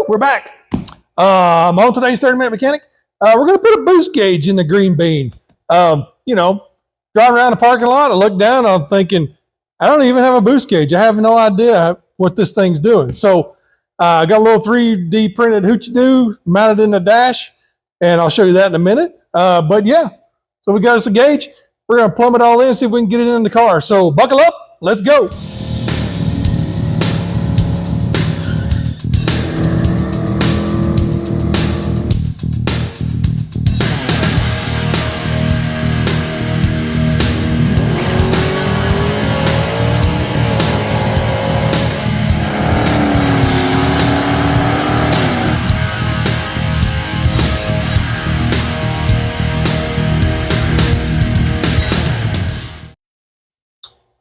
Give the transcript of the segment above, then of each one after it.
Woo, we're back. On today's 30-minute mechanic, we're going to put a boost gauge in the Greenbean. You know, driving around the parking lot, I look down, I'm thinking, I don't even have a boost gauge. I have no idea what this thing's doing. So I got a little 3D printed hoochie-doo mounted in the dash, and I'll show you that in a minute. But yeah, so we got us a gauge. We're going to plumb it all in, see if we can get it in the car. So buckle up, let's go.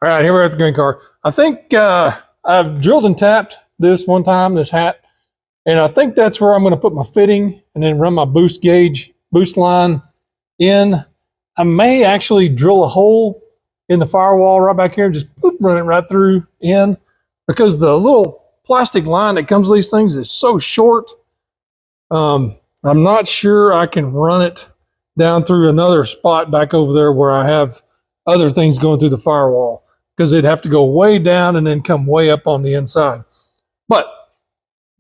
All right, here we're at the green car. I think I've drilled and tapped this one time, this hat, and I think that's where I'm going to put my fitting and then run my boost gauge, boost line in. I may actually drill a hole in the firewall right back here and just run it right through in, because the little plastic line that comes with these things is so short. I'm not sure I can run it down through another spot back over there where I have other things going through the firewall, because it'd have to go way down and then come way up on the inside. But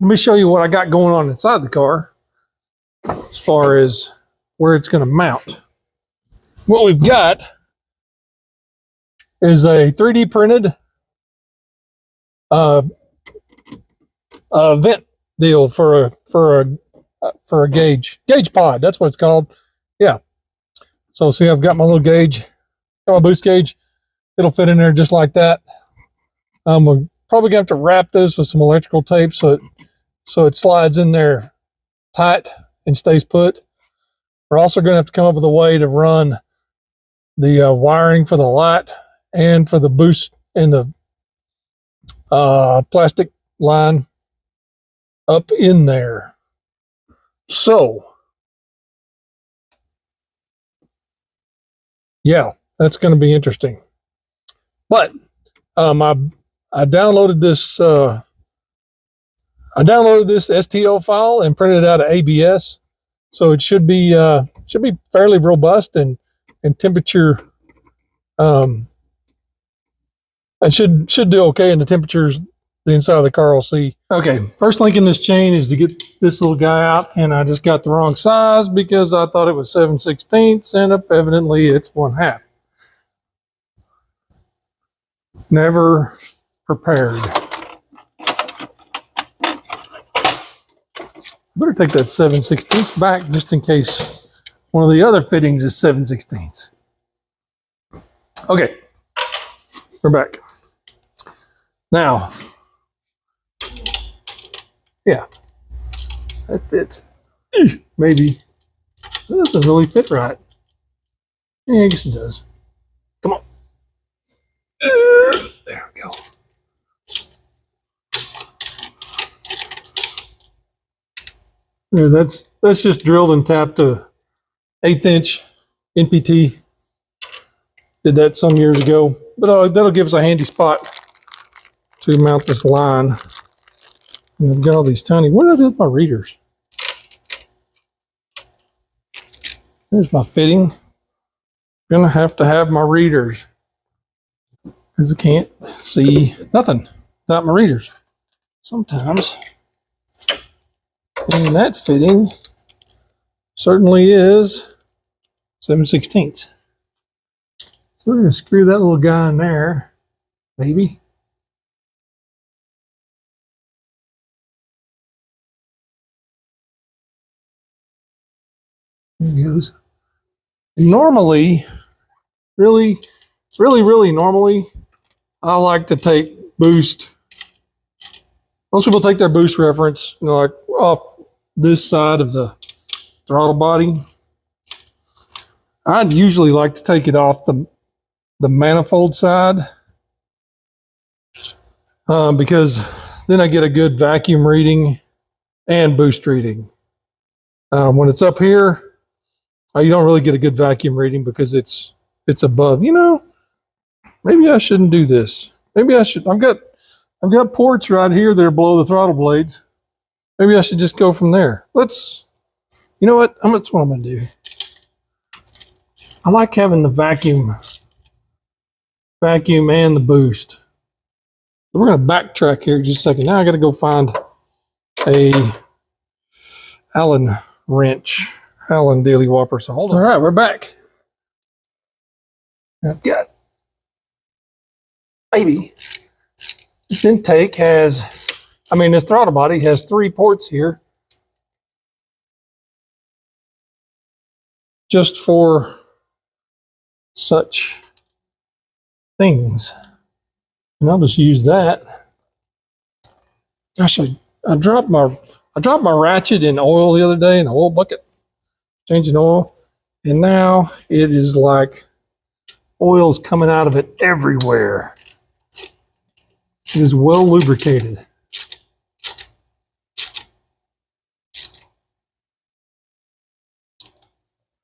let me show you what I got going on inside the car as far as where it's going to mount. What we've got is a 3D printed vent deal for a gauge pod. That's what it's called. Yeah. So see, I've got my little gauge, got my boost gauge. It'll fit in there just like that. We're probably gonna have to wrap this with some electrical tape so it slides in there tight and stays put. We're also gonna have to come up with a way to run the wiring for the light and for the boost and the plastic line up in there. So yeah, that's going to be interesting. But I downloaded this STL file and printed it out of ABS, so it should be fairly robust and temperature. It should do okay in the temperatures the inside of the car will see. Okay, first link in this chain is to get this little guy out, and I just got the wrong size because I thought it was 7/16, and evidently it's 1/2. Never prepared. Better take that 7/16 back just in case one of the other fittings is 7/16. Okay, we're back. Now, yeah, that fits. Maybe. That doesn't really fit right. Yeah, I guess it does. Come on. There we go. There, that's just drilled and tapped a 1/8" NPT. Did that some years ago, but that'll give us a handy spot to mount this line. And I've got all these tiny. What did I do with my readers? There's my fitting. Gonna have to have my readers, because I can't see nothing without my readers sometimes. And that fitting certainly is 7/16. So we're gonna screw that little guy in there, maybe. There it goes. Normally, really normally, I like to take boost. Most people take their boost reference, you know, like off this side of the throttle body. I'd usually like to take it off the manifold side, because then I get a good vacuum reading and boost reading. When it's up here, you don't really get a good vacuum reading because it's above. You know, maybe I shouldn't do this. Maybe I should. I've got ports right here that are below the throttle blades. Maybe I should just go from there. You know what? That's what I'm going to do. I like having the vacuum and the boost. We're going to backtrack here just a second. Now I got to go find a Allen wrench, Allen daily whopper. So hold on. All right, we're back. I've got, maybe this intake has, this throttle body has 3 ports here. Just for such things. And I'll just use that. Gosh, I dropped my ratchet in oil the other day in an oil bucket, changing oil, and now it is like oil's coming out of it everywhere. It is well lubricated.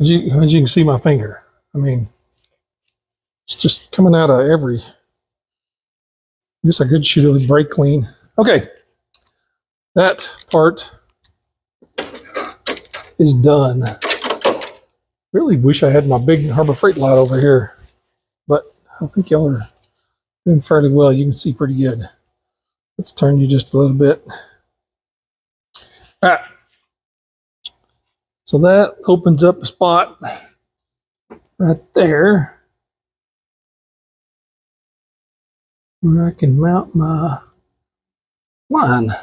As you can see my finger, it's just coming out of every. I guess I could shoot it with brake clean. Okay, that part is done. Really wish I had my big Harbor Freight light over here, but I think y'all are doing fairly well. You can see pretty good. Let's turn you just a little bit. All right. So that opens up a spot right there where I can mount my line. There.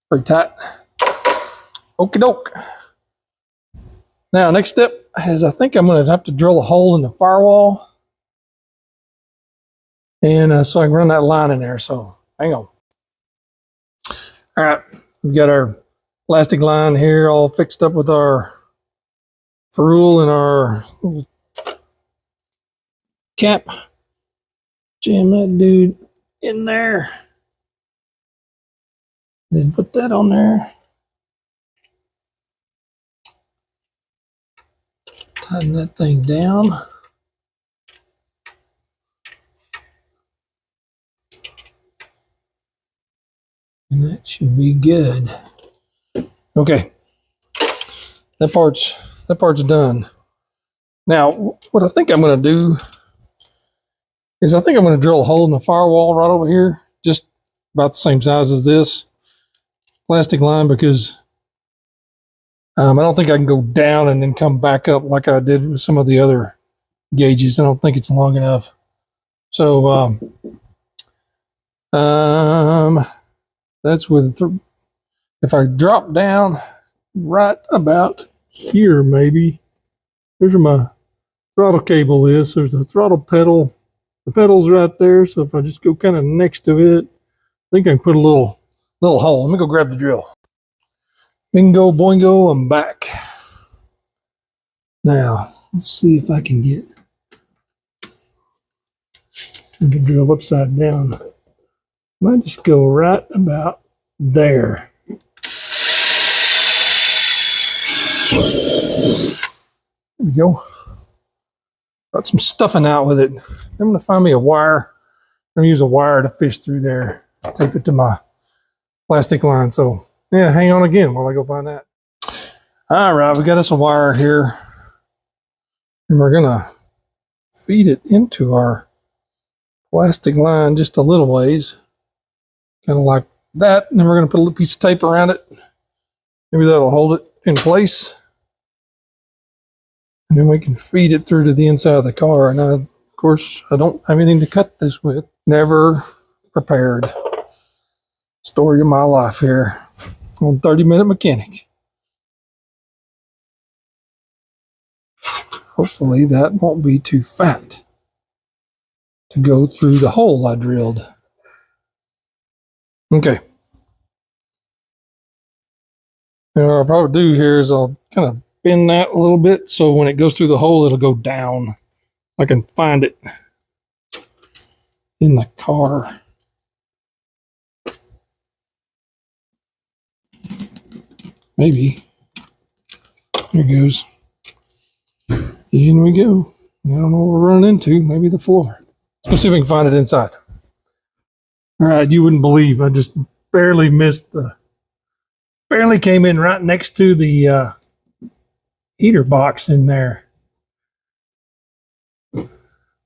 Pretty tight. Okie doke. Now, next step is I think I'm going to have to drill a hole in the firewall. And so I can run that line in there. So hang on. All right. We've got our plastic line here all fixed up with our ferrule and our little cap. Jam that dude in there. Then put that on there. Tighten that thing down. And that should be good. Okay. That part's done. Now, what I think I'm going to do is I think I'm going to drill a hole in the firewall right over here, just about the same size as this plastic line, because I don't think I can go down and then come back up like I did with some of the other gauges. I don't think it's long enough. So, that's with, if I drop down right about here, maybe, here's where my throttle cable is. There's a throttle pedal. The pedal's right there. So if I just go kind of next to it, I think I can put a little hole. Let me go grab the drill. Bingo, boingo, I'm back. Now, let's see if I can get the drill upside down. Might just go right about there. There we go. Got some stuffing out with it. I'm going to find me a wire. I'm going to use a wire to fish through there. Tape it to my plastic line. So, yeah, hang on again while I go find that. All right, we got us a wire here. And we're going to feed it into our plastic line just a little ways. Kind of like that. And then we're going to put a little piece of tape around it. Maybe that'll hold it in place. And then we can feed it through to the inside of the car. And of course, I don't have anything to cut this with. Never prepared. Story of my life here on 30-Minute Mechanic. Hopefully that won't be too fat to go through the hole I drilled. Okay. Now what I'll probably do here is I'll kind of bend that a little bit so when it goes through the hole, it'll go down. I can find it in the car. Maybe. Here goes. In we go. I don't know what we're running into. Maybe the floor. Let's go see if we can find it inside. All right, you wouldn't believe I just barely came in right next to the heater box in there.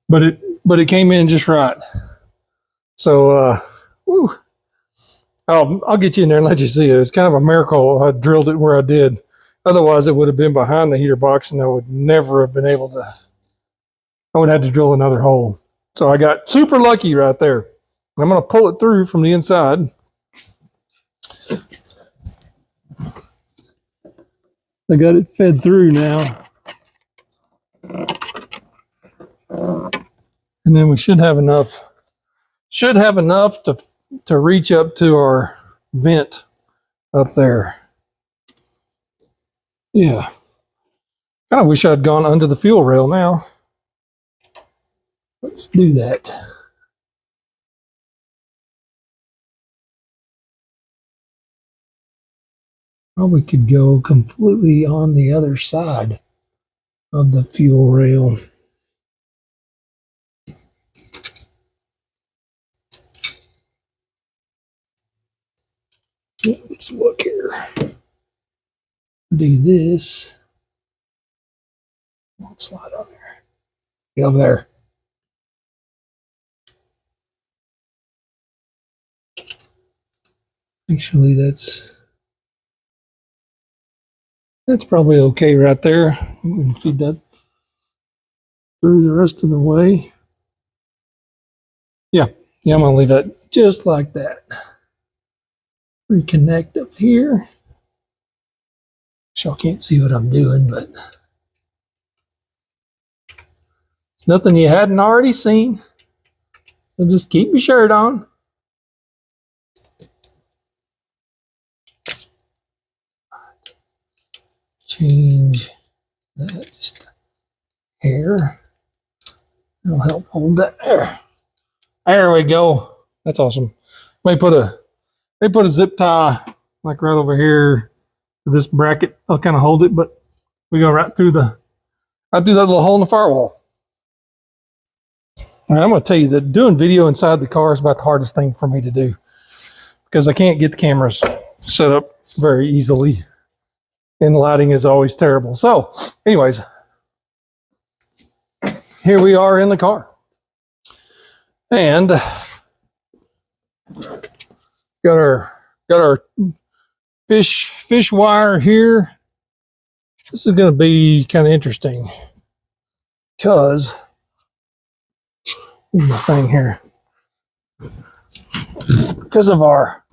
But it came in just right. So, I'll get you in there and let you see it. It's kind of a miracle I drilled it where I did. Otherwise, it would have been behind the heater box, and I would never have been able to. I would have had to drill another hole. So I got super lucky right there. I'm going to pull it through from the inside. I got it fed through now. And then we should have enough to reach up to our vent up there. Yeah. Kind of wish I'd gone under the fuel rail now. Let's do that. Probably could go completely on the other side of the fuel rail. Let's look here. Do this. Won't slide on there. Get over there. Actually, that's probably okay right there. We can feed that through the rest of the way. Yeah, I'm gonna leave that just like that. Reconnect up here. Y'all can't see what I'm doing, but it's nothing you hadn't already seen. So just keep your shirt on. Change that just hair. It'll help hold that there. There we go. That's awesome. They put a zip tie like right over here to this bracket. I'll kind of hold it, but we go right through that little hole in the firewall. And I'm going to tell you that doing video inside the car is about the hardest thing for me to do because I can't get the cameras set up very easily. And lighting is always terrible. So, anyways, here we are in the car. And got our fish wire here. This is going to be kind of interesting because here's the thing here. Because of our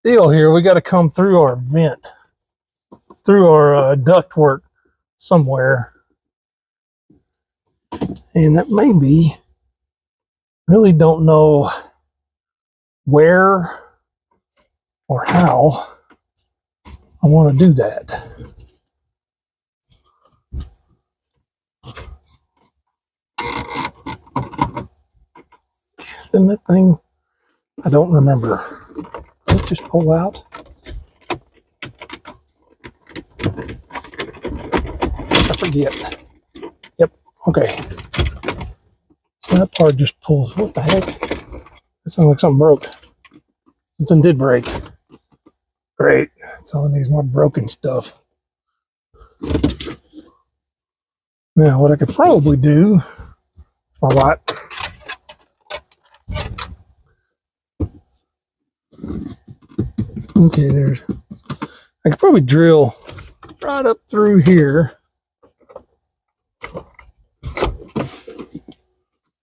deal here, we got to come through our vent, through our ductwork somewhere. And that may be, really don't know where or how I want to do that. Then that thing, I don't remember. Let's just pull out. I forget. Yep, okay. So that part just pulls. What the heck? That sounds like something broke. Something did break. Great. That's all I need is more broken stuff. Now, what I could probably do, my light. Okay, I could probably drill right up through here.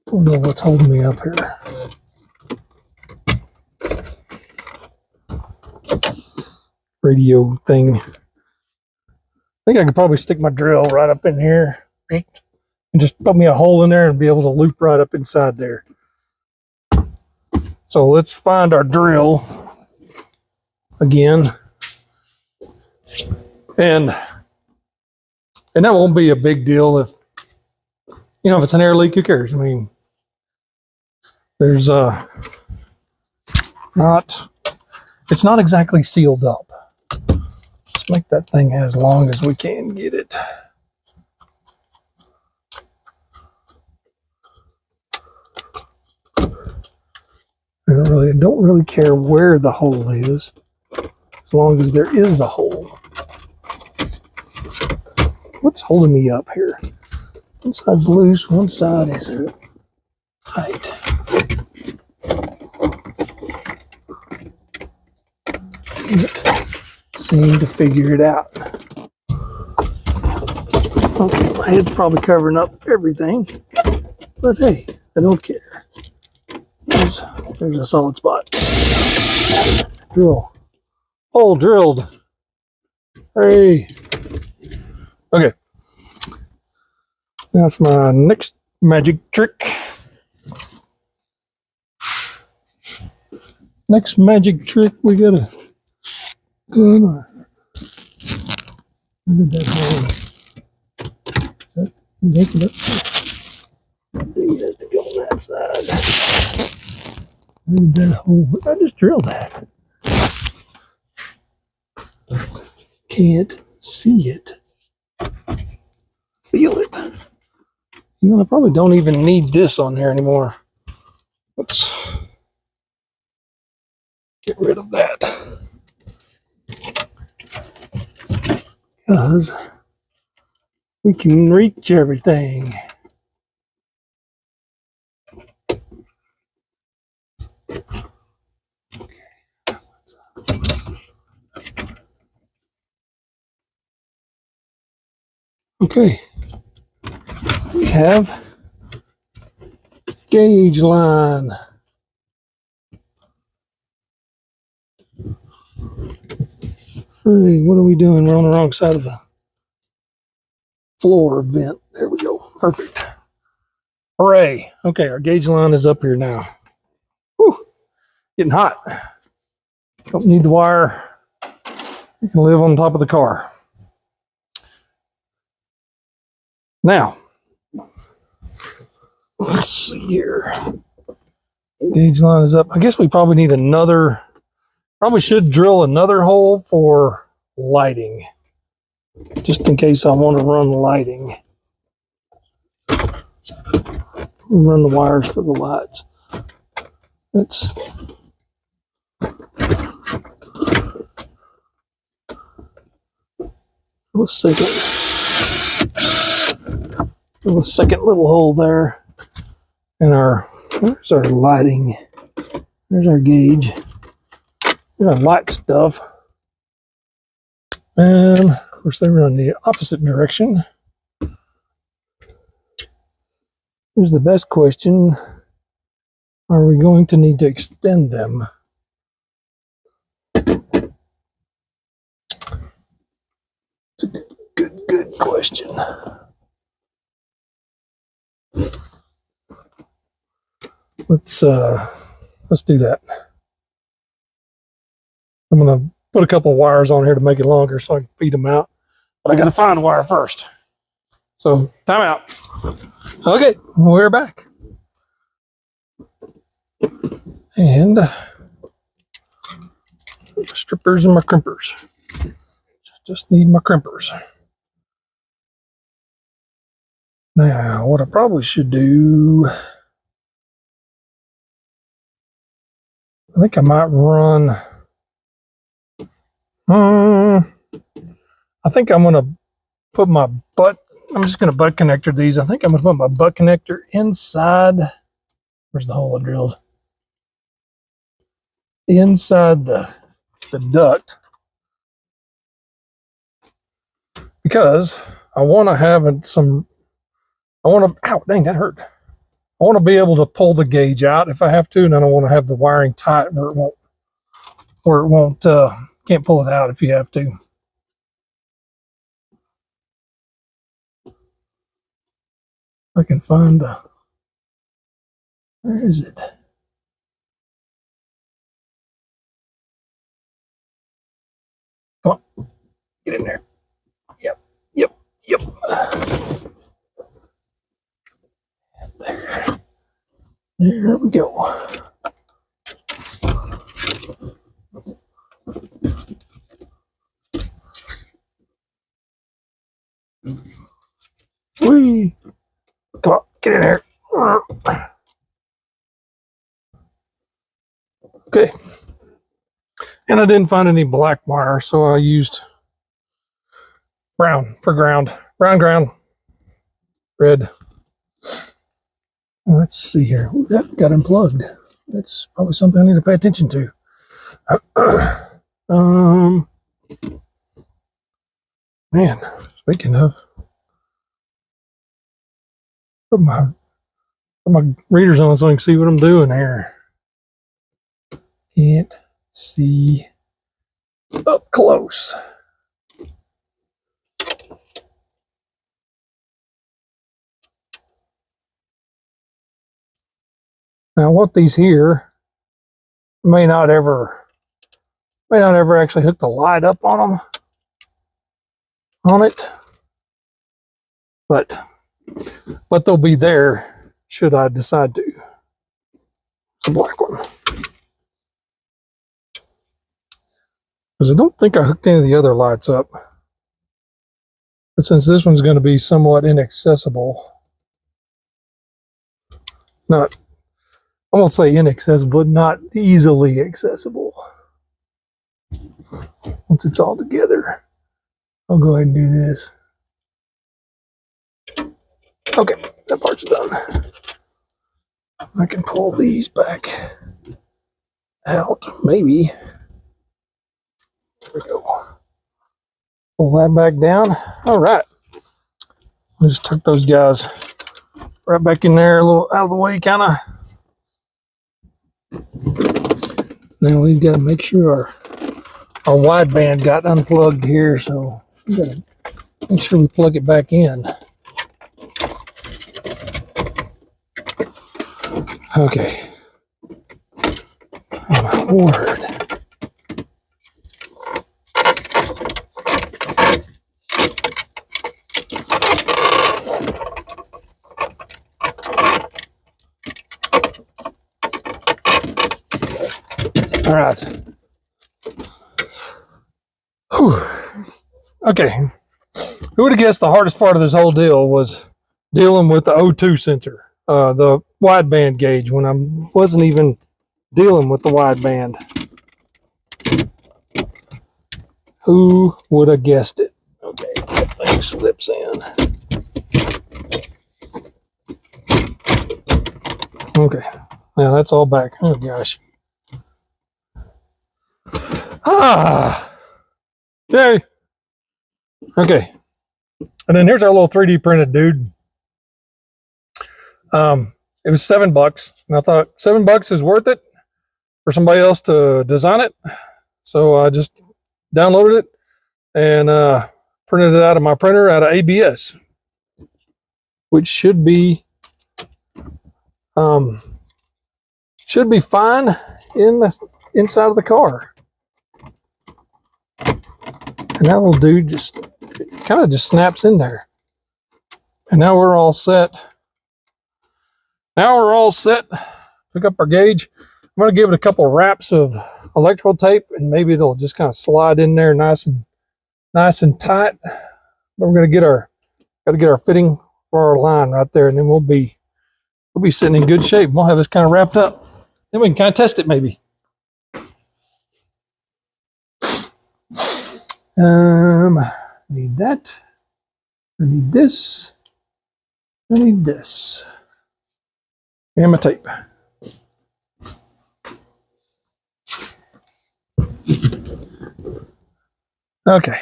Don't know what's holding me up here. Radio thing. I think I could probably stick my drill right up in here and just put me a hole in there and be able to loop right up inside there. So let's find our drill again. And that won't be a big deal if it's an air leak, who cares? I mean, there's it's not exactly sealed up. Let's Let's make that thing as long as we can get it. I don't really care where the hole is, as long as there is a hole. What's holding me up here? One side's loose, one side is tight. Can't seem to figure it out. Okay, my head's probably covering up everything, but hey, I don't care. There's a solid spot. Drill. Hole drilled. Hooray. Okay. Now for my next magic trick. Next magic trick, we gotta go in our. Where did that hole? Is that make it up? I think it has to go on that side. Where did that hole? I just drilled that. Can't see it. Feel it. You know, I probably don't even need this on there anymore. Let's get rid of that. Because we can reach everything. Okay, we have gauge line. Hey, what are we doing? We're on the wrong side of the floor vent. There we go. Perfect. Hooray. Okay, our gauge line is up here now. Whew, getting hot. Don't need the wire. You can live on top of the car. Now, let's see here. Gauge line is up. I guess we probably need another, probably should drill another hole for lighting, just in case I want to run lighting. Run the wires for the lights. Let's a second little hole there. And there's our lighting. There's our gauge. There's our light stuff. And of course they run the opposite direction. Here's the best question. Are we going to need to extend them? It's a good question. Let's do that. I'm gonna put a couple of wires on here to make it longer so I can feed them out. But I gotta find a wire first. So time out. Okay, we're back. And my strippers and my crimpers. Just need my crimpers. Now, what I probably should do, I think I might run, I think I'm going to put my I'm just going to butt connector these. I think I'm going to put my butt connector inside, where's the hole I drilled? Inside the duct. Because I want to have ow, dang, that hurt. I want to be able to pull the gauge out if I have to, and I don't want to have the wiring tight where it won't, can't pull it out if you have to. I can find where is it? Come on, get in there. Yep. There we go. Whee! Come on, get in here. Okay. And I didn't find any black wire, so I used brown for ground. Brown ground, red. Let's see here. Ooh, that got unplugged. That's probably something I need to pay attention to. Man, speaking of, put my readers on so I can see what I'm doing here. Can't see up close. Now, what these here may not ever actually hook the light up on it, but they'll be there should I decide to. It's a black one, because I don't think I hooked any of the other lights up, but since this one's going to be somewhat inaccessible, I won't say inaccessible, but not easily accessible. Once it's all together, I'll go ahead and do this. Okay, that part's done. I can pull these back out, maybe. There we go. Pull that back down. All right. I just took those guys right back in there, a little out of the way, kind of. Now we've got to make sure our wideband got unplugged here, so we've got to make sure we plug it back in. Okay. Oh my word. All right. Whew. Okay. Who would have guessed the hardest part of this whole deal was dealing with the O2 sensor, the wideband gauge, when I wasn't even dealing with the wideband. Who would have guessed it? Okay, that thing slips in. Okay, now that's all back. Oh gosh. Yay. Okay. And then here's our little 3D printed dude. It was $7, and I thought $7 is worth it for somebody else to design it. So I just downloaded it and printed it out of my printer out of ABS, which should be fine in the inside of the car. And that little dude just kind of just snaps in there. And now we're all set. Pick up our gauge. I'm going to give it a couple wraps of electrical tape, and maybe it'll just kind of slide in there nice and tight. But we're going to get our fitting for our line right there, and then we'll be sitting in good shape. We'll have this kind of wrapped up. Then we can kind of test it maybe. I need that. I need this. I need this. And my tape. Okay.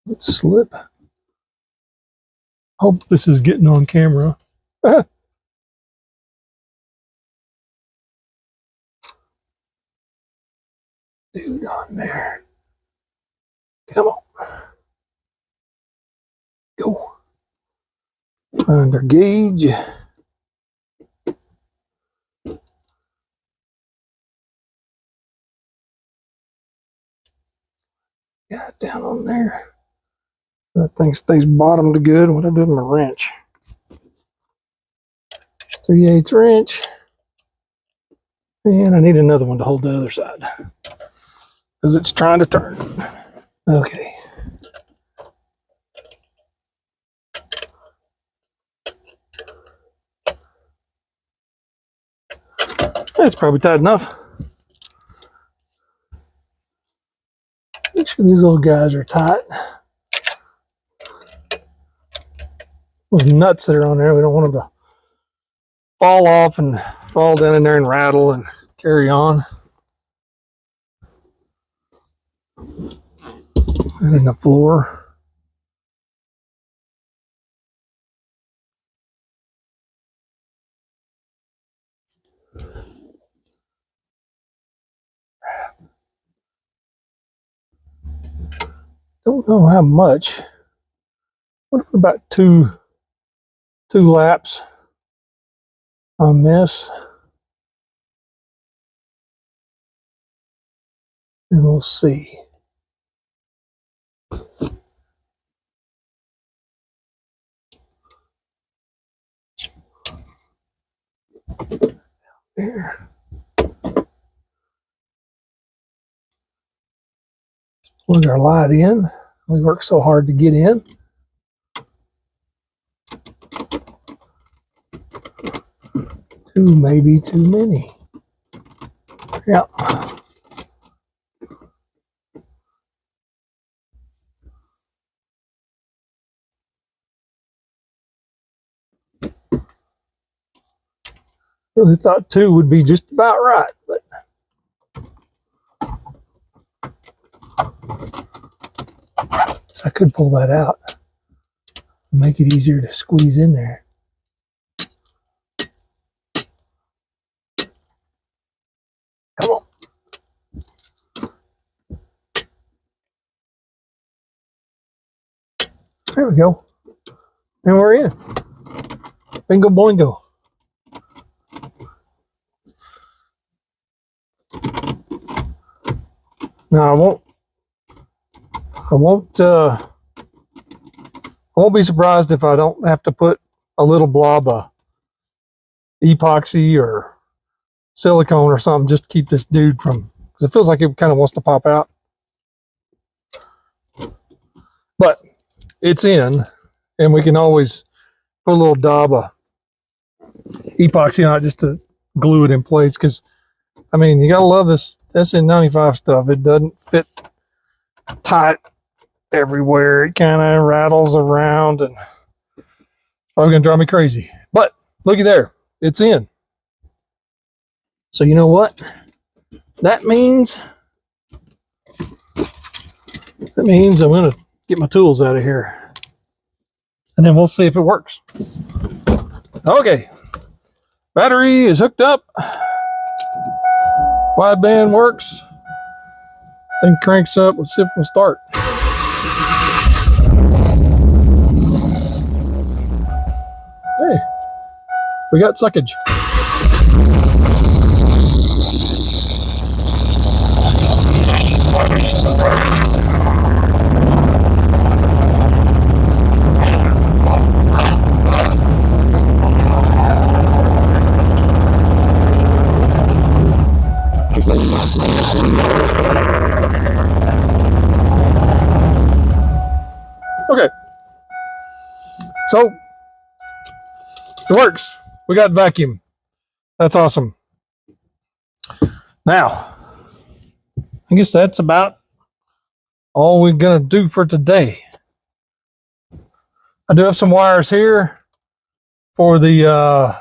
Let's slip. Hope this is getting on camera. Dude on there. Come on. Go. Find our gauge. Got it down on there. That thing stays bottomed good. What I do with my wrench? 3/8 wrench. And I need another one to hold the other side, because it's trying to turn. Okay. That's probably tight enough. Make sure these little guys are tight. Those nuts that are on there, we don't want them to fall off and fall down in there and rattle and carry on. And in the floor. Don't know how much. What about two laps on this? And we'll see. There. Plug our light in. We work so hard to get in. Two, maybe too many. Yep. Really thought two would be just about right, but so I could pull that out and make it easier to squeeze in there. Come on. There we go. And we're in. Bingo boingo. Now I won't be surprised if I don't have to put a little blob of epoxy or silicone or something just to keep this dude from, because it feels like it kind of wants to pop out. But it's in, and we can always put a little dab of epoxy on it just to glue it in place, because I mean, you gotta love this SN95 stuff. It doesn't fit tight everywhere. It kind of rattles around and probably gonna drive me crazy. But looky there, it's in. So you know what? That means I'm gonna get my tools out of here, and then we'll see if it works. Okay, battery is hooked up. Wideband works. Thing cranks up. Let's see if we'll start. Hey, we got suckage. Okay, so it works. We got vacuum. That's awesome. Now, I guess that's about all we're gonna do for today. I do have some wires here for the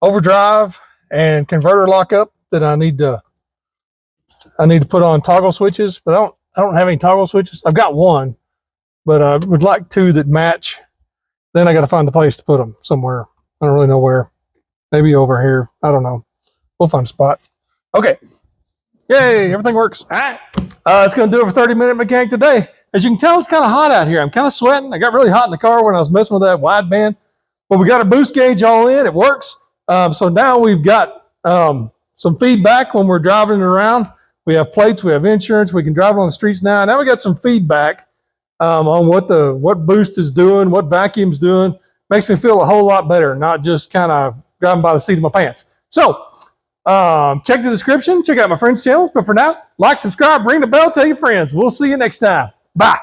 overdrive and converter lockup that I need to put on toggle switches, but I don't have any toggle switches. I've got one, but I would like two that match. Then I got to find the place to put them somewhere. I don't really know where. Maybe over here. I don't know. We'll find a spot. Okay. Yay, everything works. All right. It's going to do it for 30-minute mechanic today. As you can tell, it's kind of hot out here. I'm kind of sweating. I got really hot in the car when I was messing with that wideband. But we got our boost gauge all in. It works. So now we've got some feedback when we're driving it around. We have plates. We have insurance. We can drive it on the streets now. Now we got some feedback on what boost is doing, what vacuum's doing. Makes me feel a whole lot better, not just kind of driving by the seat of my pants. So Check the description. Check out my friends' channels. But for now, like, subscribe, ring the bell, tell your friends. We'll see you next time. Bye.